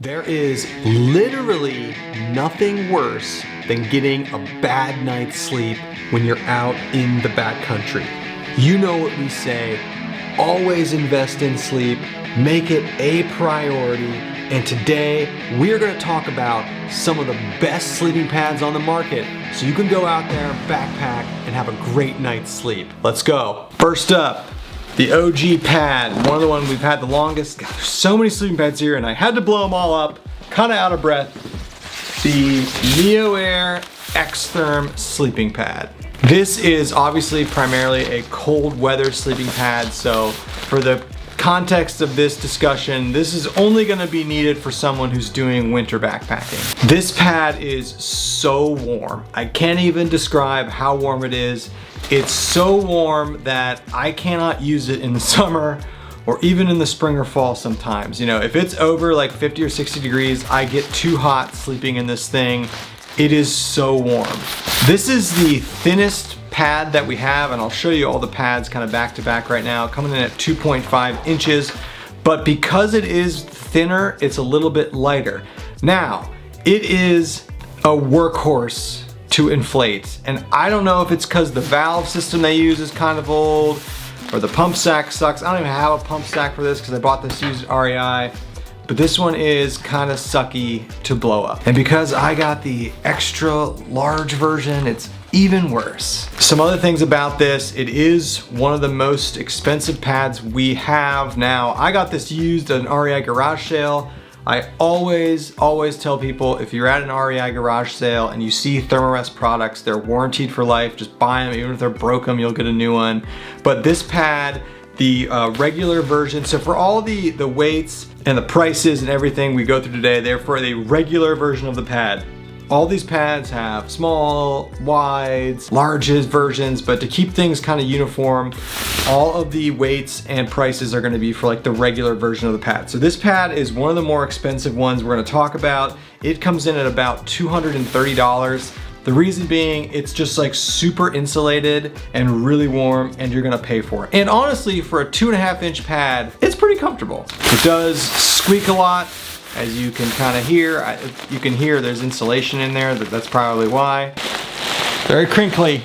There is literally nothing worse than getting a bad night's sleep when you're out in the backcountry. You know what we say, always invest in sleep, make it a priority, and today we're going to talk about some of the best sleeping pads on the market so you can go out there, backpack, and have a great night's sleep. Let's go. First up, the OG pad, one of the ones we've had the longest. God, there's so many sleeping pads here and I had to blow them all up, kind of out of breath. The Neo Air X-Therm sleeping pad. This is obviously primarily a cold weather sleeping pad, so for the context of this discussion, this is only going to be needed for someone who's doing winter backpacking. This pad is so warm. I can't even describe how warm it is. It's so warm that I cannot use it in the summer or even in the spring or fall sometimes. You know, if it's over like 50 or 60 degrees, I get too hot sleeping in this thing. It is so warm. This is the thinnest pad that we have, and I'll show you all the pads kind of back to back right now, coming in at 2.5 inches. But because it is thinner, it's a little bit lighter. Now, it is a workhorse to inflate, and I don't know if it's because the valve system they use is kind of old or the pump sack sucks. I don't even have a pump sack for this because I bought this used at REI, but this one is kind of sucky to blow up. And because I got the extra large version, it's even worse. Some other things about this, it is one of the most expensive pads we have now. I got this used at an REI garage sale. I always tell people, if you're at an REI garage sale and you see Thermarest products, they're warranted for life. Just buy them, even if they're broken, you'll get a new one. But this pad, the regular version, so for all the weights and the prices and everything we go through today, they're for the regular version of the pad. All these pads have small, wides, larges versions, but to keep things kind of uniform, all of the weights and prices are going to be for like the regular version of the pad. So this pad is one of the more expensive ones we're going to talk about. It comes in at about $230. The reason being, it's just like super insulated and really warm, and you're gonna pay for it. And honestly, for a 2.5 inch pad, it's pretty comfortable. It does squeak a lot, as you can kind of hear. You can hear there's insulation in there, that's probably why. Very crinkly,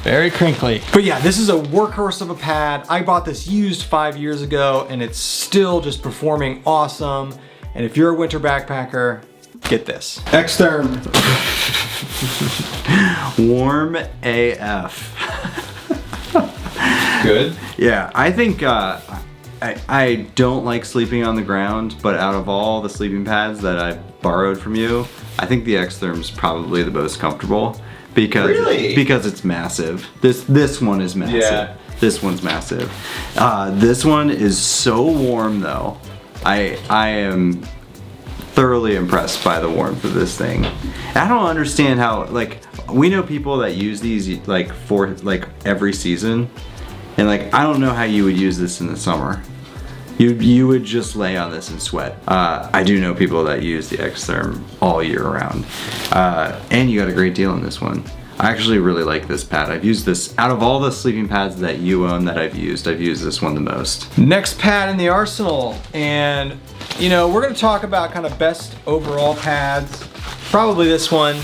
very crinkly. But yeah, this is a workhorse of a pad. I bought this used 5 years ago, and it's still just performing awesome. And if you're a winter backpacker, get this. X-Therm. Warm AF. Good. Yeah, I think I don't like sleeping on the ground, but out of all the sleeping pads that I borrowed from you, I think the X-Therm's probably the most comfortable because because it's massive. This one is massive. Yeah. This one's massive. This one is so warm though. I am thoroughly impressed by the warmth of this thing. I don't understand how, like, we know people that use these like for like every season, and like I don't know how you would use this in the summer. You would just lay on this and sweat. I do know people that use the X-Therm all year round, and you got a great deal on this one. I actually really like this pad. I've used this, out of all the sleeping pads that you own that I've used this one the most. Next pad in the arsenal, and you know, we're gonna talk about kind of best overall pads. Probably this one.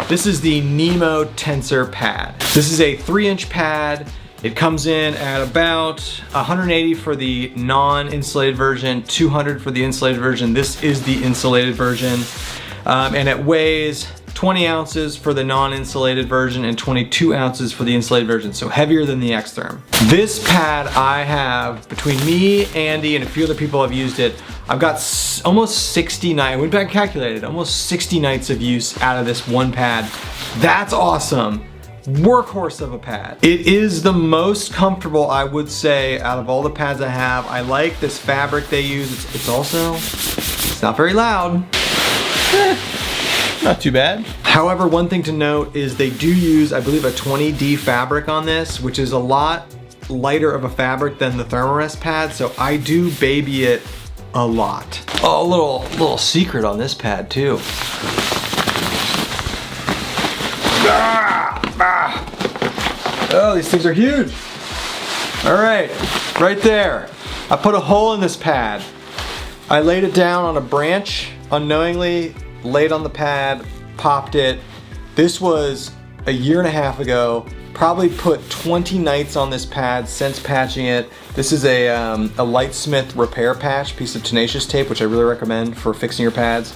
This is the Nemo Tensor pad. This is a 3-inch pad. It comes in at about 180 for the non-insulated version, 200 for the insulated version. This is the insulated version, and it weighs 20 ounces for the non-insulated version and 22 ounces for the insulated version, so heavier than the X-Therm. This pad I have, between me, Andy, and a few other people have used it, I've got almost 60 nights, I went back and calculated, almost 60 nights of use out of this one pad. That's awesome. Workhorse of a pad. It is the most comfortable, I would say, out of all the pads I have. I like this fabric they use. It's also, it's not very loud. Not too bad. However, one thing to note is they do use, I believe, a 20D fabric on this, which is a lot lighter of a fabric than the Thermarest pad, so I do baby it a lot. Oh, a little secret on this pad too. Oh, these things are huge. All right, right there. I put a hole in this pad. I laid it down on a branch unknowingly laid on the pad, popped it. This was a year and a half ago. Probably put 20 nights on this pad since patching it. This is a Lightsmith repair patch, piece of tenacious tape, which I really recommend for fixing your pads.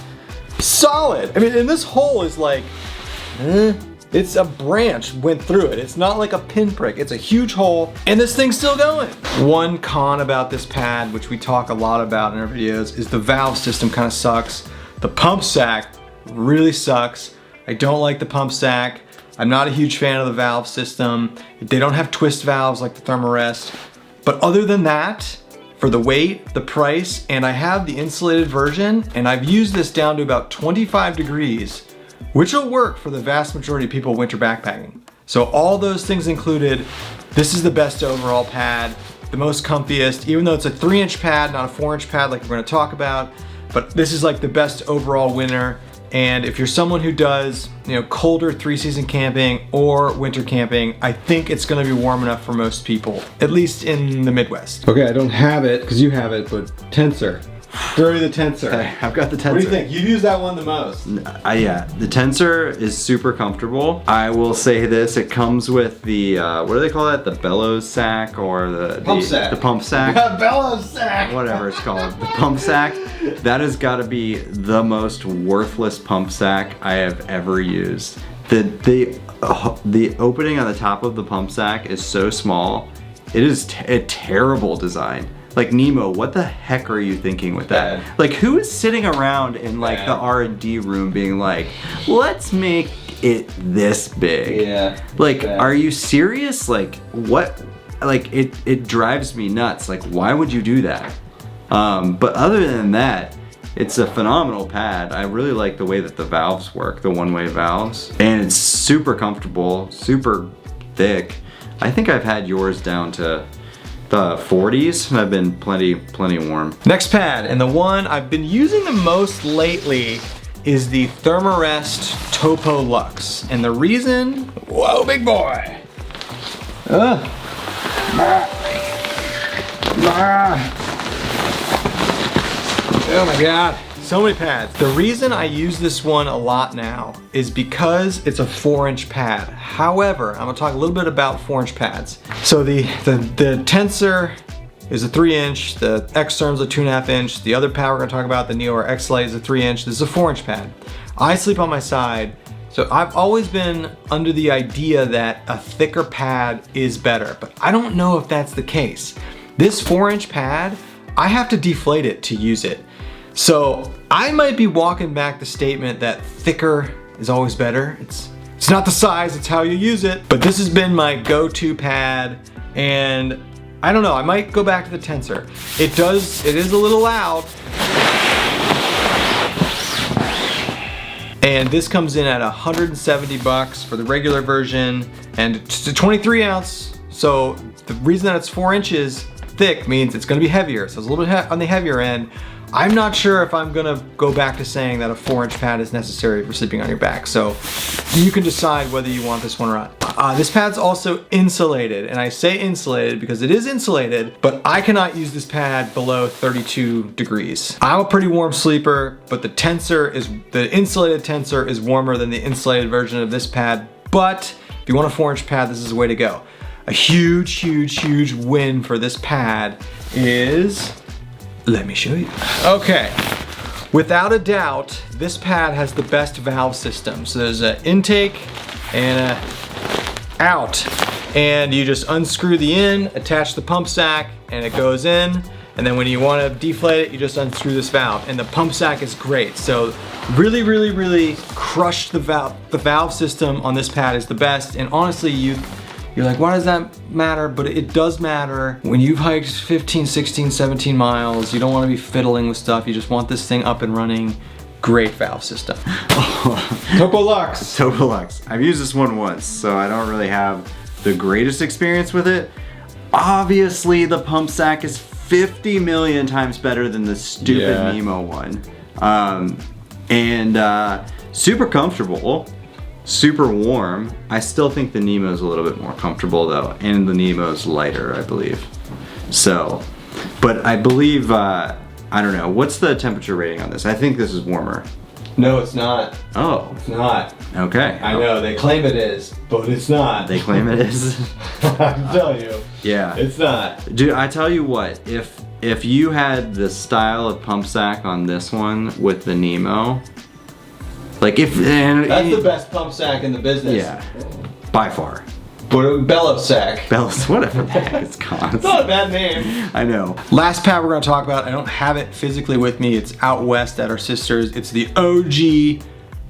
Solid! I mean, and this hole is like, it's a branch went through it. It's not like a pinprick. It's a huge hole, and this thing's still going. One con about this pad, which we talk a lot about in our videos, is the valve system kind of sucks. The pump sack really sucks. I don't like the pump sack. I'm not a huge fan of the valve system. They don't have twist valves like the Thermarest. But other than that, for the weight, the price, and I have the insulated version, and I've used this down to about 25 degrees, which will work for the vast majority of people winter backpacking. So all those things included, this is the best overall pad, the most comfiest, even though it's a 3-inch pad, not a 4-inch pad like we're gonna talk about, but this is like the best overall winner. And if you're someone who does, colder 3-season camping or winter camping, I think it's gonna be warm enough for most people, at least in the Midwest. Okay, I don't have it, because you have it, but Tensor. Throw me the Tensor. I've got the Tensor. What do you think? You've used that one the most. Yeah, the Tensor is super comfortable. I will say this, it comes with the, what do they call that? The bellows sack or the pump sack. The pump sack. Bellows sack. Whatever it's called. The pump sack. That has got to be the most worthless pump sack I have ever used. The opening on the top of the pump sack is so small. It is a terrible design. Like, Nemo, what the heck are you thinking with that? Like, who is sitting around in like the R&D room being like, let's make it this big? Yeah. Like, are you serious? Like, what? Like, it drives me nuts. Like, why would you do that? But other than that, it's a phenomenal pad. I really like the way that the valves work, the one-way valves. And it's super comfortable, super thick. I think I've had yours down to the 40s. I've been plenty warm. Next pad, and the one I've been using the most lately is the Thermarest Topo Luxe. And the reason, whoa, big boy. Oh my God. So many pads. The reason I use this one a lot now is because it's a 4-inch pad. However, I'm gonna talk a little bit about 4-inch pads. So the Tensor is a 3-inch, the X-Therm's a 2.5-inch, the other pad we're gonna talk about, the Neo or X-Lite, is a 3-inch. This is a 4-inch pad. I sleep on my side, so I've always been under the idea that a thicker pad is better, but I don't know if that's the case. This 4-inch pad, I have to deflate it to use it. So I might be walking back the statement that thicker is always better. It's not the size, it's how you use it. But this has been my go-to pad, and I don't know, I might go back to the Tensor. It is a little loud. And this comes in at $170 for the regular version, and it's a 23 ounce. So the reason that it's 4 inches thick means it's gonna be heavier. So it's a little bit on the heavier end. I'm not sure if I'm gonna go back to saying that a 4-inch pad is necessary for sleeping on your back. So you can decide whether you want this one or not. This pad's also insulated, and I say insulated because it is insulated, but I cannot use this pad below 32 degrees. I'm a pretty warm sleeper, but the insulated Tensor is warmer than the insulated version of this pad. But if you want a 4-inch pad, this is the way to go. A huge win for this pad is, let me show you. Okay, without a doubt, this pad has the best valve system. So there's an intake and a out. And you just unscrew the in, attach the pump sack, and it goes in. And then when you want to deflate it, you just unscrew this valve. And the pump sack is great. So really crushed the valve. The valve system on this pad is the best. And honestly, you're like, why does that matter? But it does matter. When you've hiked 15, 16, 17 miles, you don't want to be fiddling with stuff. You just want this thing up and running. Great valve system. Topo Luxe. Topo Luxe. I've used this one once, so I don't really have the greatest experience with it. Obviously, the pump sack is 50 million times better than the stupid Nemo one. Super comfortable. Super warm. I still think the Nemo's a little bit more comfortable though, and the Nemo's lighter, I believe. So, but I believe I don't know. What's the temperature rating on this? I think this is warmer. No, it's not. Oh. It's not. Okay. I know, they claim it is, but it's not. They claim it is. I'm telling you. Yeah. It's not. Dude, I tell you what, if you had the style of pump sack on this one with the Nemo, like That's the best pump sack in the business. Yeah, by far. But bellow sack. Bellows, whatever the heck it's called. It's not a bad name. I know. Last pad we're gonna talk about, I don't have it physically with me. It's out west at our sister's. It's the OG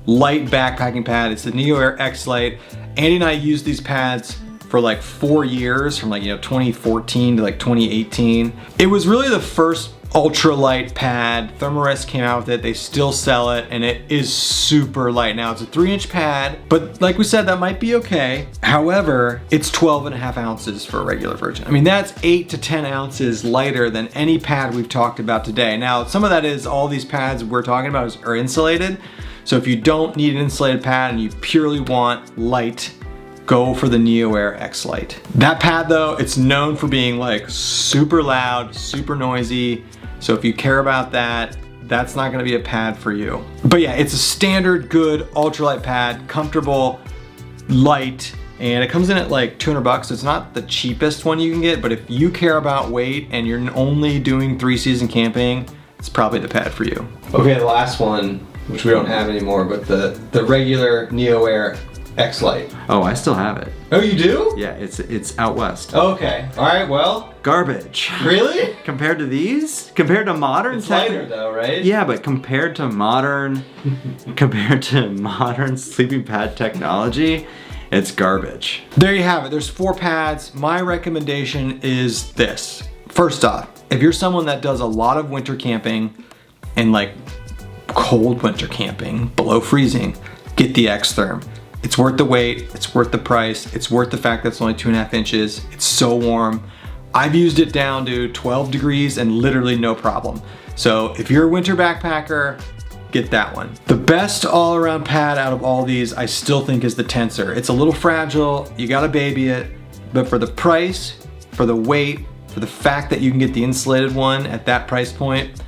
light backpacking pad. It's the Neo Air X Lite. Andy and I used these pads for like 4 years, from like 2014 to like 2018. It was really the first ultralight pad. Thermarest came out with it. They still sell it, and it is super light. Now it's a 3-inch pad, but like we said, that might be okay. However, it's 12.5 ounces for a regular version. I mean, that's 8 to 10 ounces lighter than any pad we've talked about today. Now, some of that is all these pads we're talking about are insulated. So if you don't need an insulated pad and you purely want light, go for the Neo Air X Lite. That pad though, it's known for being like super loud, super noisy. So if you care about that, that's not gonna be a pad for you. But yeah, it's a standard good ultralight pad, comfortable, light, and it comes in at like 200 bucks. It's not the cheapest one you can get, but if you care about weight and you're only doing 3-season camping, it's probably the pad for you. Okay, the last one, which we don't have anymore, but the regular Neo Air X Lite. Oh, I still have it. Oh, you do? Yeah, it's out west. Okay, all right, well. Garbage. Really? Compared to these? Compared to modern? It's lighter though, right? Yeah, but compared to modern sleeping pad technology, it's garbage. There you have it. There's 4 pads. My recommendation is this. First off, if you're someone that does a lot of winter camping and like cold winter camping, below freezing, get the X-Therm. It's worth the weight, it's worth the price, it's worth the fact that it's only 2.5 inches. It's so warm. I've used it down to 12 degrees and literally no problem. So if you're a winter backpacker, get that one. The best all-around pad out of all these, I still think, is the Tensor. It's a little fragile, you gotta baby it, but for the price, for the weight, for the fact that you can get the insulated one at that price point,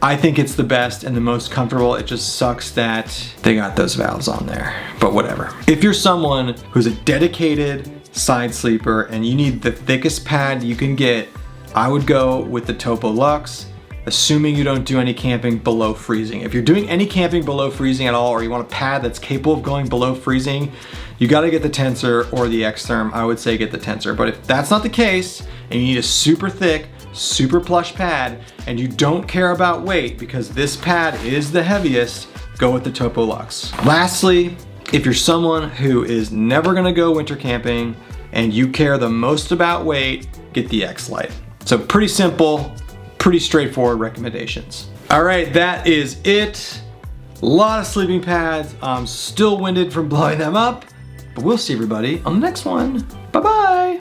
I think it's the best and the most comfortable. It just sucks that they got those valves on there, but whatever. If you're someone who's a dedicated side sleeper and you need the thickest pad you can get, I would go with the Topo Luxe, assuming you don't do any camping below freezing. If you're doing any camping below freezing at all, or you want a pad that's capable of going below freezing, you gotta get the Tensor or the X-Therm. I would say get the Tensor. But if that's not the case, and you need a super thick, super plush pad, and you don't care about weight because this pad is the heaviest, go with the Topo Luxe. Lastly, if you're someone who is never gonna go winter camping and you care the most about weight, get the X Lite. So pretty simple, pretty straightforward recommendations. All right, that is it. A lot of sleeping pads. I'm still winded from blowing them up, but we'll see everybody on the next one. Bye-bye.